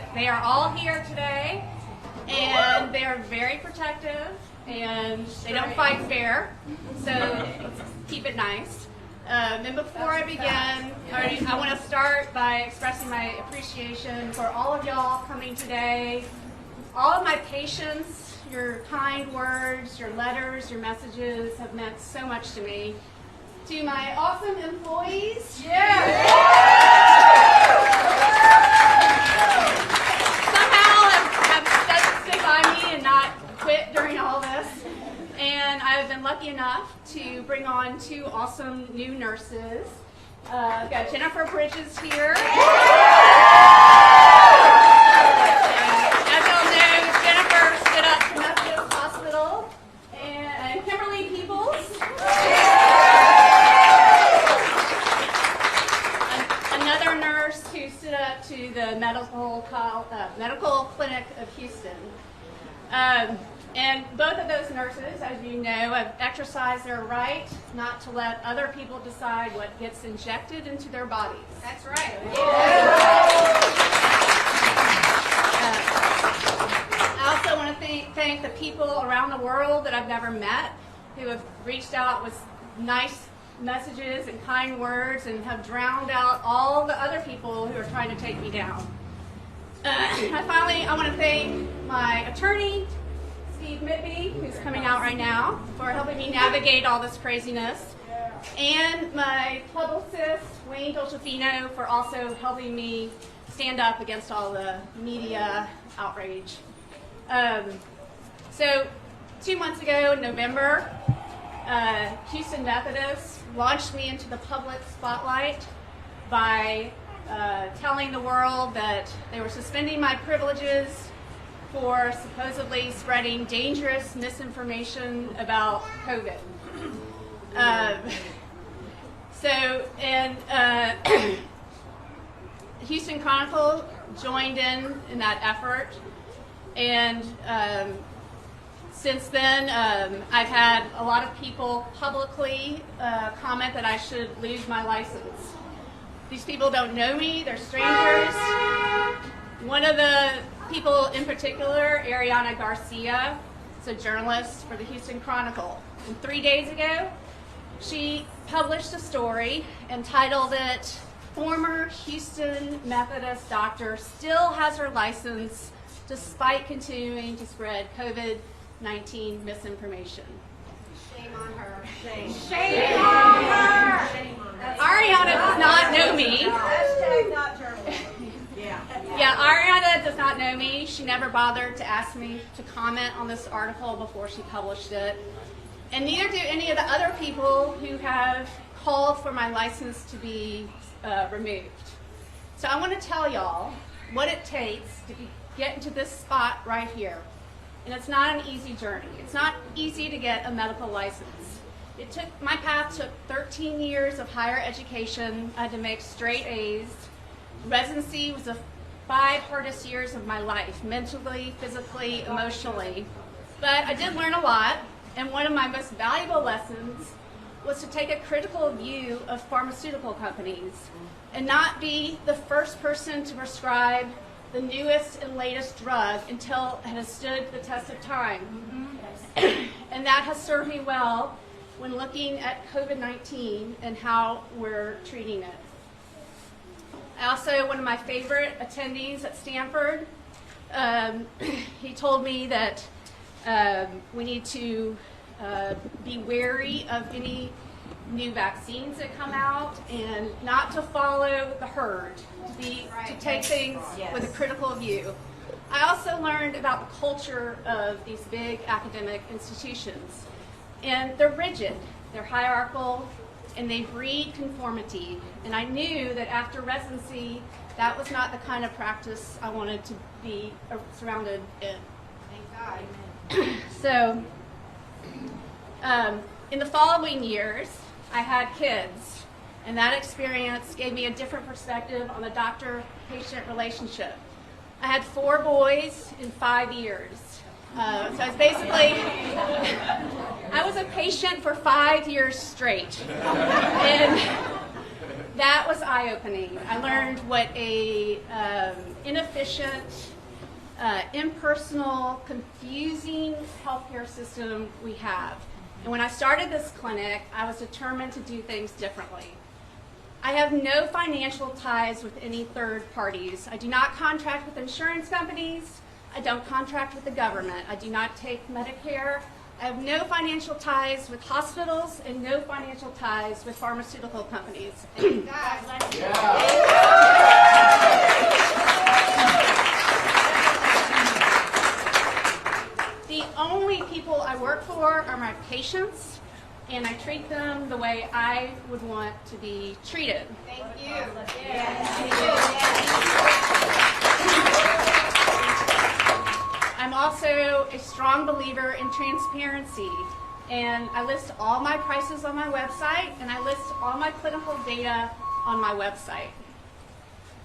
that they are all here today, and they are very protective, and they don't fight fair, so let's keep it nice. And before I begin, I want to start by expressing my appreciation for all of y'all coming today, all of my patients. Your kind words, your letters, your messages have meant so much to me. To my awesome employees, somehow have stood by me and not quit during all this. And I've been lucky enough to bring on two awesome new nurses. I've got Jennifer Bridges here. As y'all know, Jennifer stood up to Methodist Hospital, and Kimberly Peoples. Another nurse who stood up to the medical clinic of Houston. And both of those nurses, as you know, have exercised their right not to let other people decide what gets injected into their bodies. That's right. I also want to thank the people around the world that I've never met who have reached out with nice messages and kind words and have drowned out all the other people who are trying to take me down. I want to thank my attorney, Steve Mitby, who's coming out right now, for helping me navigate all this craziness, and my publicist, Wayne Dolcefino, for also helping me stand up against all the media outrage. So 2 months ago in November, Houston Methodist launched me into the public spotlight by telling the world that they were suspending my privileges for supposedly spreading dangerous misinformation about COVID. Houston Chronicle joined in that effort, and since then I've had a lot of people publicly comment that I should lose my license. These people don't know me, they're strangers. One of the people in particular, Ariana Garcia, is a journalist for the Houston Chronicle. And 3 days ago, she published a story entitled it, "Former Houston Methodist Doctor Still Has Her License Despite Continuing to Spread COVID-19 Misinformation." Shame on her. Shame on her. Ariana does not know me. Hashtag not journalism. Yeah, Ariana does not know me. She never bothered to ask me to comment on this article before she published it. And neither do any of the other people who have called for my license to be removed. So I want to tell y'all what it takes to get into this spot right here. And it's not an easy journey. It's not easy to get a medical license. My path took 13 years of higher education. I had to make straight A's. Residency was the 5 hardest years of my life, mentally, physically, emotionally. But I did learn a lot, and one of my most valuable lessons was to take a critical view of pharmaceutical companies and not be the first person to prescribe the newest and latest drug until it has stood the test of time. And that has served me well when looking at COVID-19 and how we're treating it. Also, one of my favorite attendees at Stanford, he told me that we need to be wary of any new vaccines that come out and not to follow the herd, to take things with a critical view. I also learned about the culture of these big academic institutions. And they're rigid, they're hierarchical, and they breed conformity. And I knew that after residency, that was not the kind of practice I wanted to be surrounded in. Thank God. So, in the following years, I had kids, and that experience gave me a different perspective on the doctor-patient relationship. I had 4 boys in 5 years. So I was basically, I was a patient for 5 years straight. And that was eye-opening. I learned what a inefficient, impersonal, confusing healthcare system we have. And when I started this clinic, I was determined to do things differently. I have no financial ties with any third parties. I do not contract with insurance companies. I don't contract with the government. I do not take Medicare. I have no financial ties with hospitals and no financial ties with pharmaceutical companies. The only people I work for are my patients, and I treat them the way I would want to be treated. Thank you. I'm also a strong believer in transparency, and I list all my prices on my website, and I list all my clinical data on my website.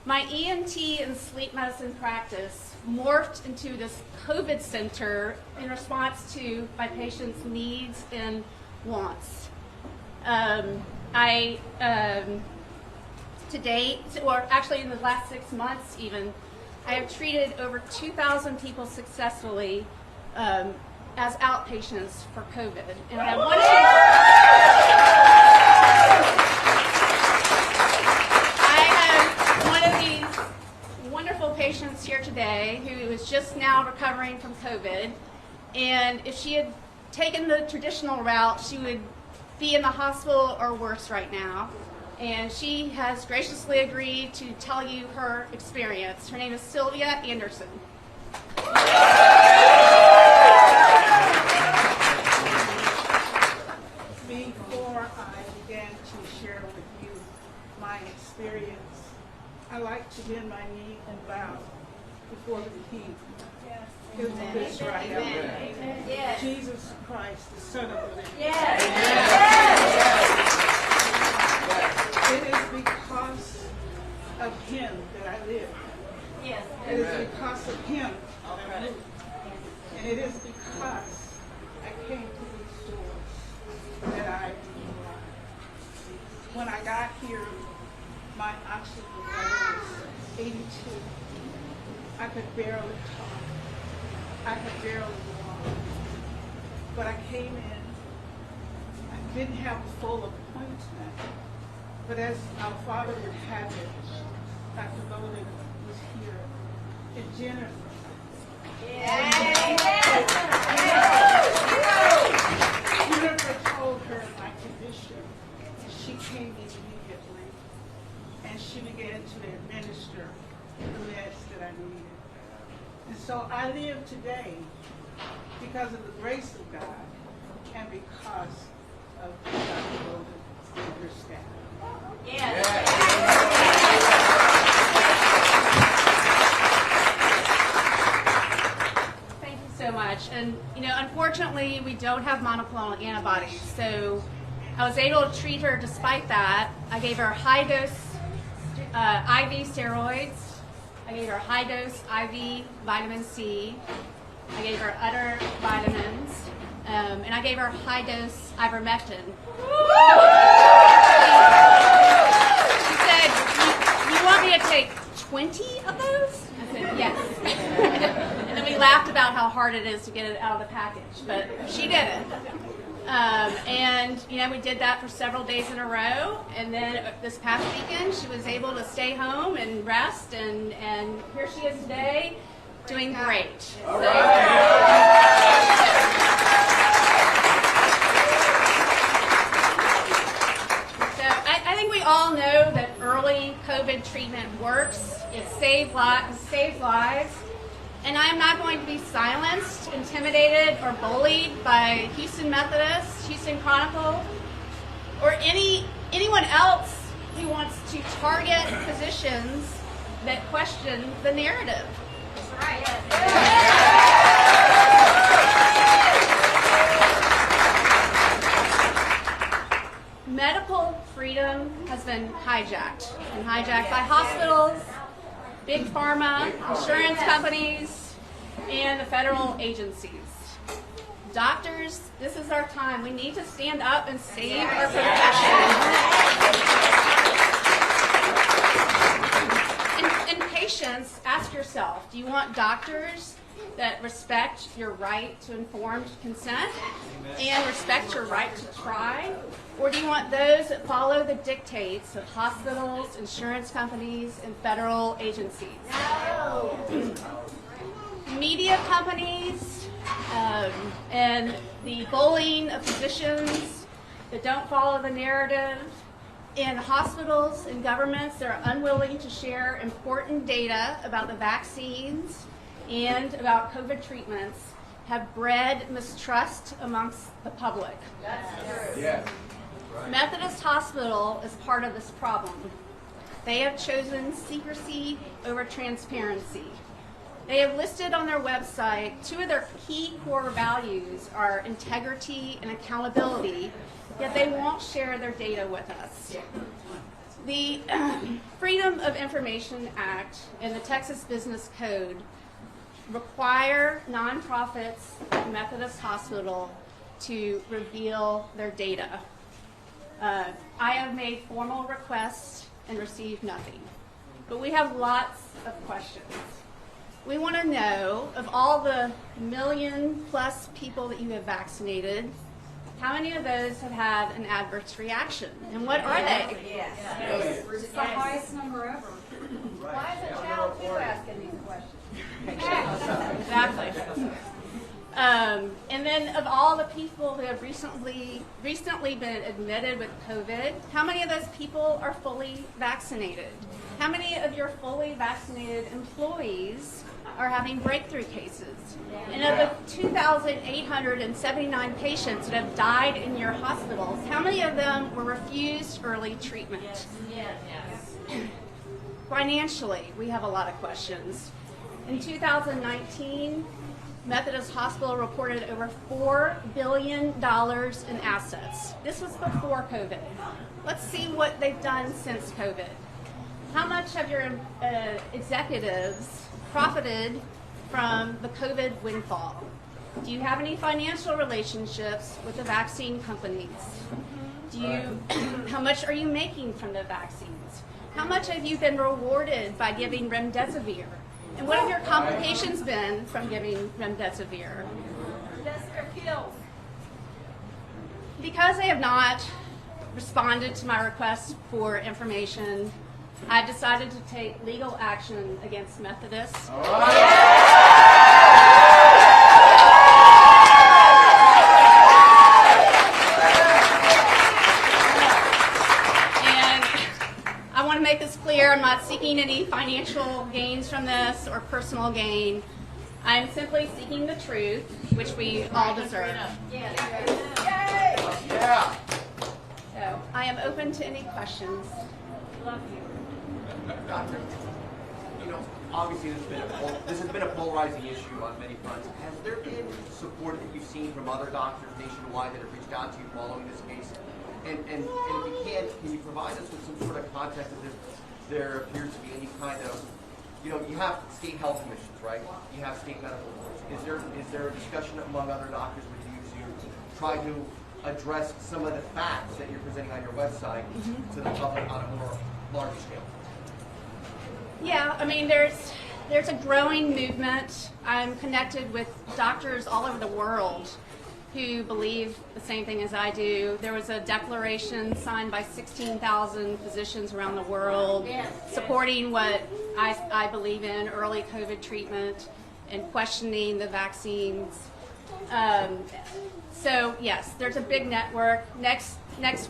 My ENT and sleep medicine practice morphed into this COVID center in response to my patients' needs and wants. To date, or actually in the last 6 months even, I have treated over 2,000 people successfully as outpatients for COVID. And I have one of these wonderful patients here today who is just now recovering from COVID. And if she had taken the traditional route, she would be in the hospital or worse right now. And she has graciously agreed to tell you her experience. Her name is Sylvia Anderson. Before I began to share with you my experience, I like to bend my knee and bow before the King. Isn't this right? Yes. Jesus Christ, the Son of the living God. Yes. It is because of Him that I live. Yes. It is because of Him that I move. And it is because I came to these doors that I am alive. When I got here, my oxygen level was 82. I could barely talk. I could barely walk. But I came in. I didn't have a full appointment. But as our Father would have it, Dr. Bowden was here. And Jennifer. Jennifer told her my condition. She came immediately. And she began to administer the meds that I needed. And so I live today because of the grace of God and because of Dr. Bowden and her staff. Yes. Thank you so much. And, unfortunately, we don't have monoclonal antibodies. So I was able to treat her despite that. I gave her high-dose IV steroids. I gave her high-dose IV vitamin C. I gave her other vitamins. And I gave her high-dose ivermectin. She said, you want me to take 20 of those? I said, yes. And then we laughed about how hard it is to get it out of the package, but she did it. And we did that for several days in a row, and then this past weekend she was able to stay home and rest, and here she is today doing great. All right. I think we all know that early COVID treatment works. It saves lives. And I am not going to be silenced, intimidated, or bullied by Houston Methodist, Houston Chronicle, or anyone else who wants to target physicians that question the narrative. That's right. Medical freedom has been hijacked, by hospitals, big pharma, insurance companies, and the federal agencies. Doctors, this is our time. We need to stand up and save our profession. patients, ask yourself, do you want doctors that respect your right to informed consent and respect your right to try? Or do you want those that follow the dictates of hospitals, insurance companies, and federal agencies? No. Media companies and the bullying of physicians that don't follow the narrative, in hospitals and governments that are unwilling to share important data about the vaccines and about COVID treatments have bred mistrust amongst the public. That's true. Yes. Methodist Hospital is part of this problem. They have chosen secrecy over transparency. They have listed on their website two of their key core values are integrity and accountability, yet they won't share their data with us. The Freedom of Information Act and the Texas Business Code require nonprofits like Methodist Hospital to reveal their data. I have made formal requests and received nothing, but we have lots of questions. We want to know, of all the 1 million+ people that you have vaccinated, how many of those have had an adverse reaction, and what are they? Yes. It's the highest number ever. Why is a child too asking these questions? Exactly. And then of all the people who have recently been admitted with COVID, how many of those people are fully vaccinated? How many of your fully vaccinated employees are having breakthrough cases? And of the 2,879 patients that have died in your hospitals, how many of them were refused early treatment? Yes. Financially, we have a lot of questions. In 2019, Methodist Hospital reported over $4 billion in assets. This was before COVID. Let's see what they've done since COVID. How much have your executives profited from the COVID windfall? Do you have any financial relationships with the vaccine companies? How much are you making from the vaccines? How much have you been rewarded by giving remdesivir? And what have your complications been from giving remdesivir? That's their kills. Because they have not responded to my request for information, I've decided to take legal action against Methodists. All right. I want to make this clear, I'm not seeking any financial gains from this or personal gain. I'm simply seeking the truth, which we all deserve. Yes. Yeah. So I am open to any questions. Love you. Doctor, obviously this has been a polarizing issue on many fronts. Has there been support that you've seen from other doctors nationwide that have reached out to you following this case? And if you can you provide us with some sort of context if there appears to be any kind of, you have state health commissions, right? You have state medical boards. Is there a discussion among other doctors with you to try to address some of the facts that you're presenting on your website to the public on a more larger scale? Yeah, I mean, there's a growing movement. I'm connected with doctors all over the world who believe the same thing as I do. There was a declaration signed by 16,000 physicians around the world supporting what I believe in, early COVID treatment and questioning the vaccines. So yes, there's a big network. Next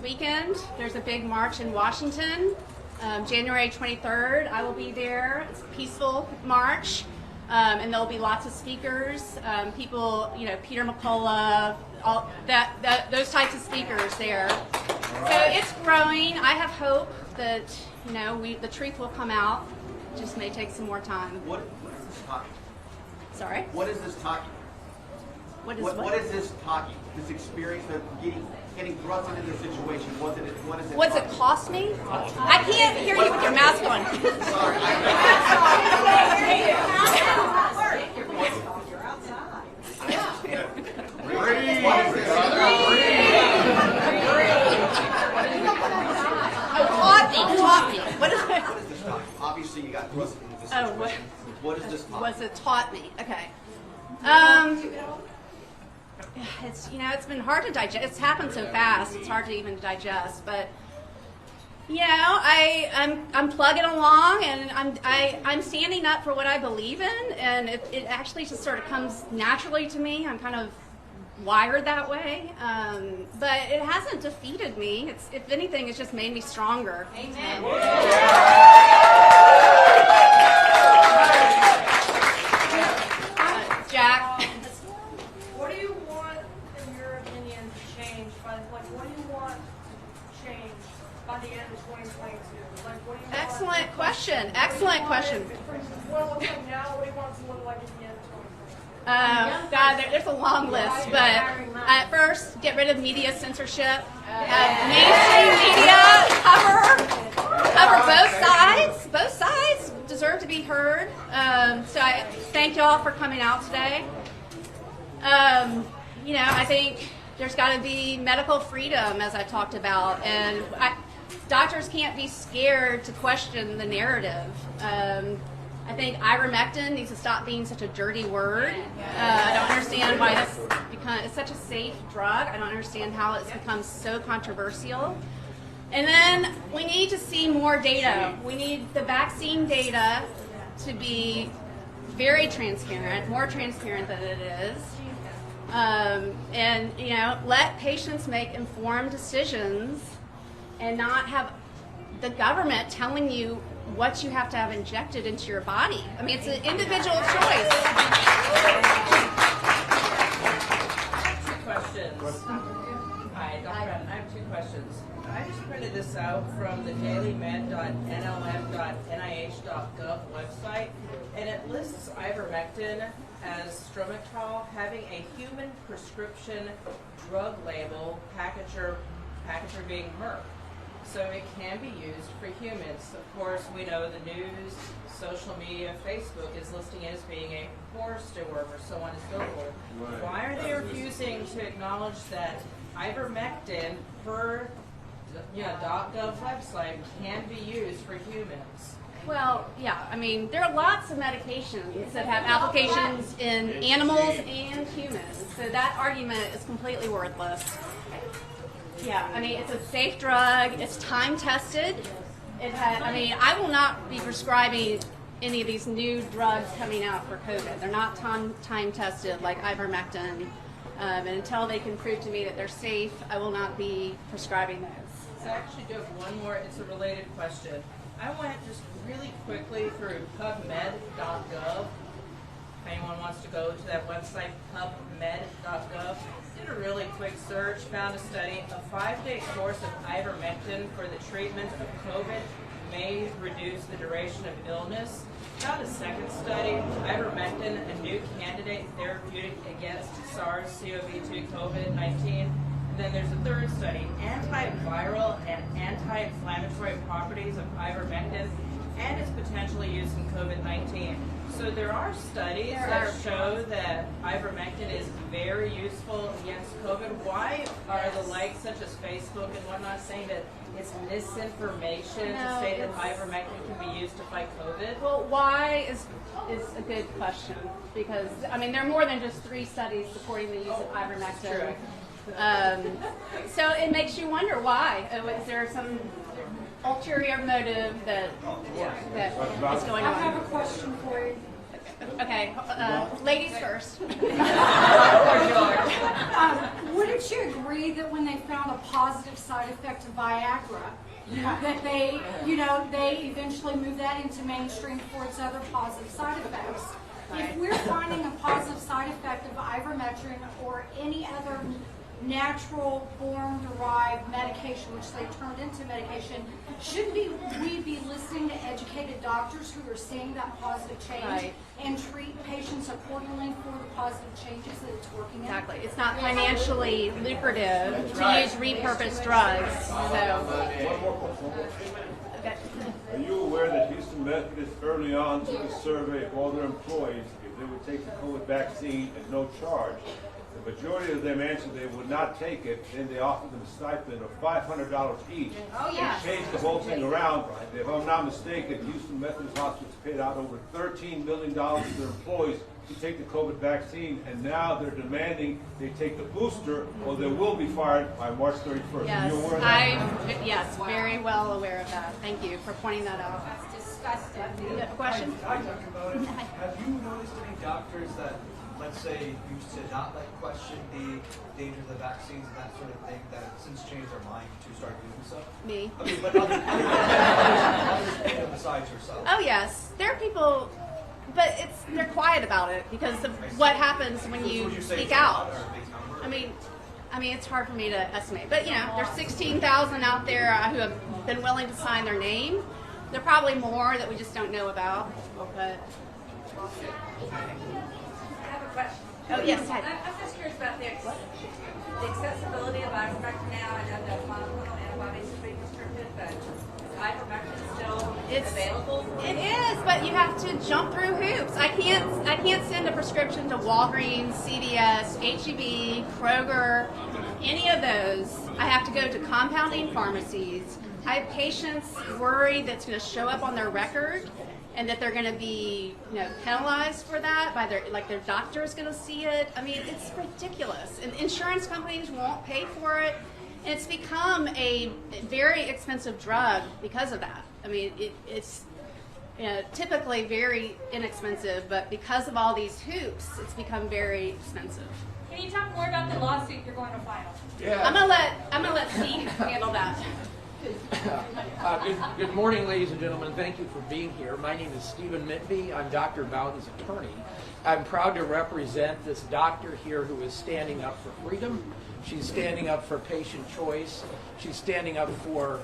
weekend, there's a big march in Washington. January 23rd, I will be there. It's a peaceful march, and there'll be lots of speakers, people, Peter McCullough, all those types of speakers there. So it's growing. I have hope that the truth will come out. It just may take some more time. What is this talking? Sorry. What is this talking? What is this talking? This experience of getting thrust into this situation. What is it? What's it cost me? I can't hear you with your mask on. Sorry. Talking. What is it? What is this talking? Obviously, you got thrust into this Oh, situation. was it taught me. Okay. It's it's been hard to digest. It's happened so fast. It's hard to even digest. But I'm plugging along, and I'm standing up for what I believe in, and it actually just sort of comes naturally to me. I'm kind of wired that way, but it hasn't defeated me. If anything, it's just made me stronger. Amen. Jack. What do you want, in your opinion, to change what do you want changed by the end of 2022? What do you want? Excellent question. Excellent question. What it looks like now, what do you want it to look like at the end of 2022? God, there's a long list, but at first, get rid of media censorship. Mainstream media cover both sides. Both sides deserve to be heard. So I thank y'all for coming out today. I think there's got to be medical freedom, as I talked about, and doctors can't be scared to question the narrative. I think ivermectin needs to stop being such a dirty word. I don't understand why it's such a safe drug. I don't understand how it's become so controversial. And then we need to see more data. We need the vaccine data to be very transparent, more transparent than it is. Let patients make informed decisions and not have the government telling you what you have to have injected into your body. I mean, it's an individual choice. Two questions. Hi, Dr. Brennan. I have two questions. I just printed this out from the dailymed.nlm.nih.gov website, and it lists ivermectin as stromatol having a human prescription drug label, packager being Merck. So it can be used for humans. Of course, we know the news, social media, Facebook is listing it as being a horror story or so on and so forth. Right. Why are they refusing to acknowledge that ivermectin per .gov website can be used for humans? Well, yeah, I mean, there are lots of medications that have applications in animals and humans. So that argument is completely worthless. Yeah, I mean, it's a safe drug. It's time tested. I will not be prescribing any of these new drugs coming out for COVID. They're not time tested like ivermectin. And until they can prove to me that they're safe, I will not be prescribing those. So I actually do have one more. It's a related question. I went just really quickly through PubMed.gov. If anyone wants to go to that website, PubMed.gov. Did a really quick search, found a study. A 5-day course of ivermectin for the treatment of COVID may reduce the duration of illness. Found a second study, ivermectin, a new candidate therapeutic against SARS-CoV-2 COVID-19. And then there's a third study, antiviral and anti-inflammatory properties of ivermectin and its potentially used in COVID-19. So there are studies that show that ivermectin is very useful against COVID. Why are the likes such as Facebook and whatnot saying that it's misinformation to say that ivermectin can be used to fight COVID? Well, why is a good question, because, I mean, there are more than just 3 studies supporting the use of ivermectin. So it makes you wonder why. Is there some ulterior motive that is going on? I have a question for you. Okay, ladies first. Wouldn't you agree that when they found a positive side effect of Viagra, that they eventually moved that into mainstream for its other positive side effects? If we're finding a positive side effect of ivermectin or any other natural form-derived medication, which they turned into medication, shouldn't we be listening to educated doctors who are seeing that positive change and treat patients accordingly for the positive changes that it's working in? Exactly. It's not financially lucrative to use repurposed drugs. So, Are you aware that Houston Methodist early on took a survey of all their employees? If they would take the COVID vaccine at no charge. The majority of them answered they would not take it. Then they offered them a stipend of $500 each. Oh, yeah. They changed the whole thing around. If I'm not mistaken, Houston Methodist Hospital paid out over $13 million to their employees to take the COVID vaccine, and now they're demanding they take the booster or they will be fired by March 31st. Yes, Are you aware of that? yes, very well aware of that. Thank you for pointing that out. That's disgusting. You have a question? Hi, Dr. Bowden. Have you noticed any doctors that, let's say, used to not like question the danger of the vaccines and that sort of thing, that have since changed their mind to start doing so? Me. I mean, but others besides yourself. Oh yes, there are people, but they're quiet about it because of what happens when So you would say speak it's a out. lot or a big number? I mean, it's hard for me to estimate, but there's 16,000 out there who have been willing to sign their name. There are probably more that we just don't know about. But I have a question. oh yes, Ted. I'm just curious about the accessibility of ivermectin now. I know that monoclonal antibodies are being restricted, but is ivermectin still available? It is, but you have to jump through hoops. I can't send a prescription to Walgreens, CVS, HEB, Kroger, any of those. I have to go to compounding pharmacies. I have patients worried that's going to show up on their record and that they're going to be penalized for that by their doctor is going to see it. I mean, it's ridiculous. And insurance companies won't pay for it. And it's become a very expensive drug because of that. I mean, it's typically very inexpensive, but because of all these hoops, it's become very expensive. Can you talk more about the lawsuit you're going to file? Yeah. I'm gonna let Steve handle that. Good morning, ladies and gentlemen. Thank you for being here. My name is Stephen Mitby. I'm Dr. Bowden's attorney. I'm proud to represent this doctor here who is standing up for freedom. She's standing up for patient choice. She's standing up for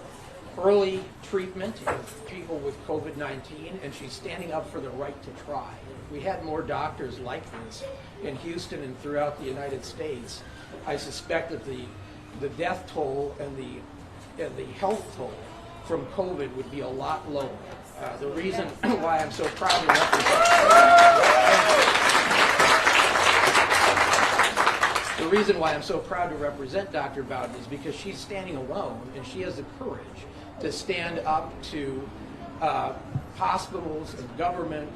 early treatment of people with COVID-19, and she's standing up for the right to try. If we had more doctors like this in Houston and throughout the United States, I suspect that the death toll and the health toll from COVID would be a lot lower. The reason why I'm so proud to represent The reason why I'm so proud to represent Dr. Bowden is because she's standing alone, and she has the courage to stand up to hospitals and government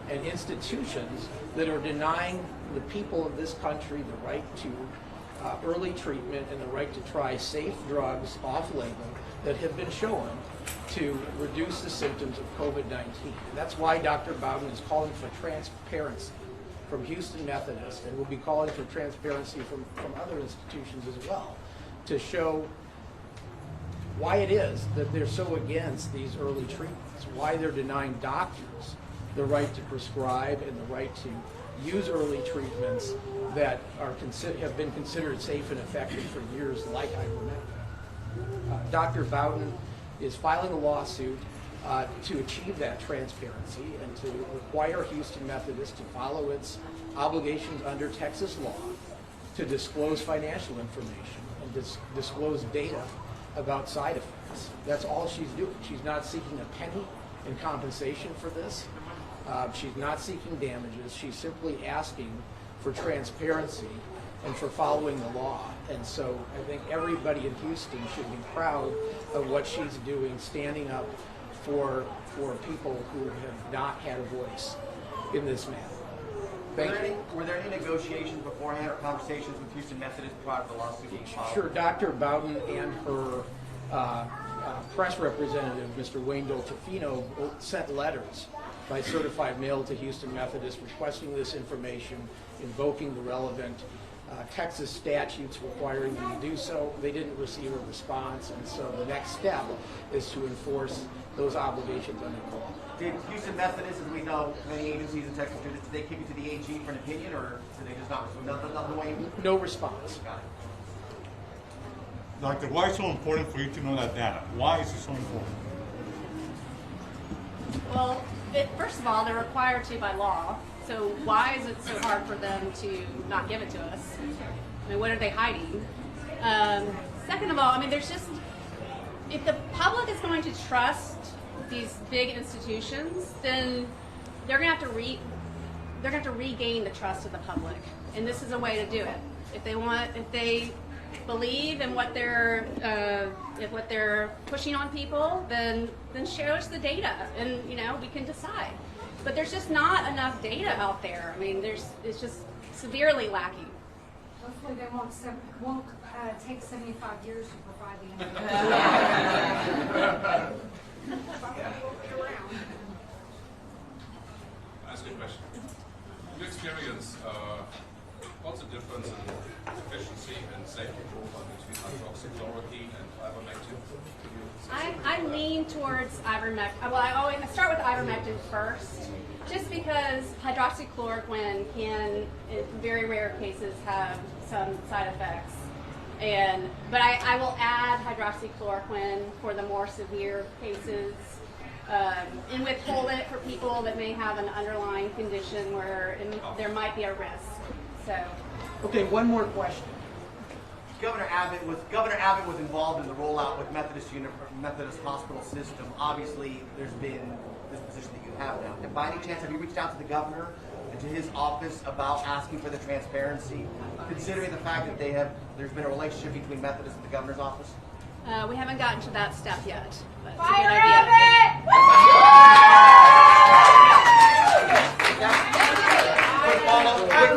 and institutions that are denying the people of this country the right to early treatment and the right to try safe drugs off-label that have been shown to reduce the symptoms of COVID-19. That's why Dr. Bowden is calling for transparency from Houston Methodist, and will be calling for transparency from other institutions as well, to show why it is that they're so against these early treatments, why they're denying doctors the right to prescribe and the right to use early treatments that have been considered safe and effective for years, like ivermectin. Dr. Bowden is filing a lawsuit to achieve that transparency and to require Houston Methodist to follow its obligations under Texas law to disclose financial information and disclose data about side effects. That's all she's doing. She's not seeking a penny in compensation for this. She's not seeking damages. She's simply asking for transparency and for following the law. And so I think everybody in Houston should be proud of what she's doing, standing up for people who have not had a voice in this matter. Thank you. Were there any negotiations beforehand or conversations with Houston Methodist prior to the lawsuit being filed? Sure. Dr. Bowden and her press representative, Mr. Wayne Dolcefino, sent letters by certified mail to Houston Methodist requesting this information, invoking the relevant Texas statutes requiring them to do so. They didn't receive a response, and so the next step is to enforce those obligations under the law. Did Houston Methodist, as we know, many agencies in Texas do this, did they kick it to the AG for an opinion, or did they just not respond? Nothing way? No response. Got it. Doctor, why is it so important for you to know that data? Why is it so important? Well, first of all, they're required to by law. So why is it so hard for them to not give it to us? I mean, what are they hiding? Second of all, I mean, there's just, if the public is going to trust these big institutions, then they're going to have to they're going to regain the trust of the public, and this is a way to do it. If they believe in what they're pushing on people, then show us the data, and we can decide. But there's just not enough data out there. I mean, it's just severely lacking. Hopefully they won't take 75 years to provide the information. Ask you a question. In your experience, what's the difference in efficiency and safety profile between hydroxychloroquine and ivermectin? I lean towards ivermectin. Well, I start with ivermectin first, just because hydroxychloroquine can, in very rare cases, have some side effects. But I will add hydroxychloroquine for the more severe cases, and withhold it for people that may have an underlying condition where there might be a risk. So. Okay, one more question. Governor Abbott was involved in the rollout with Methodist Hospital system. Obviously, there's been this position that you have now. And by any chance, have you reached out to the governor and to his office about asking for the transparency, considering the fact that there's been a relationship between Methodist and the governor's office? We haven't gotten to that step yet. But it's a Fire good idea.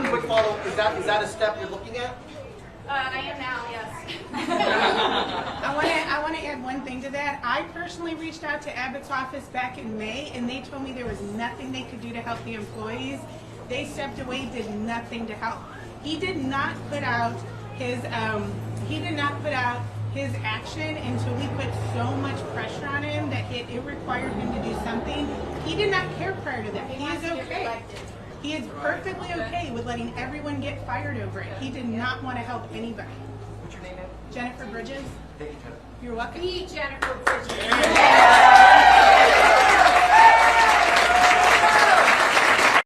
Quick follow. Is that a step you're looking at? I am now, yes. I want to add one thing to that. I personally reached out to Abbott's office back in May, and they told me there was nothing they could do to help the employees. They stepped away, did nothing to help. He did not put out his action until we put so much pressure on him that it required him to do something. He did not care prior to that. He is okay. He is perfectly okay with letting everyone get fired over it. He did not want to help anybody. What's your name, ma'am? Jennifer Bridges. Thank you, Jennifer. You're welcome. Jennifer Bridges.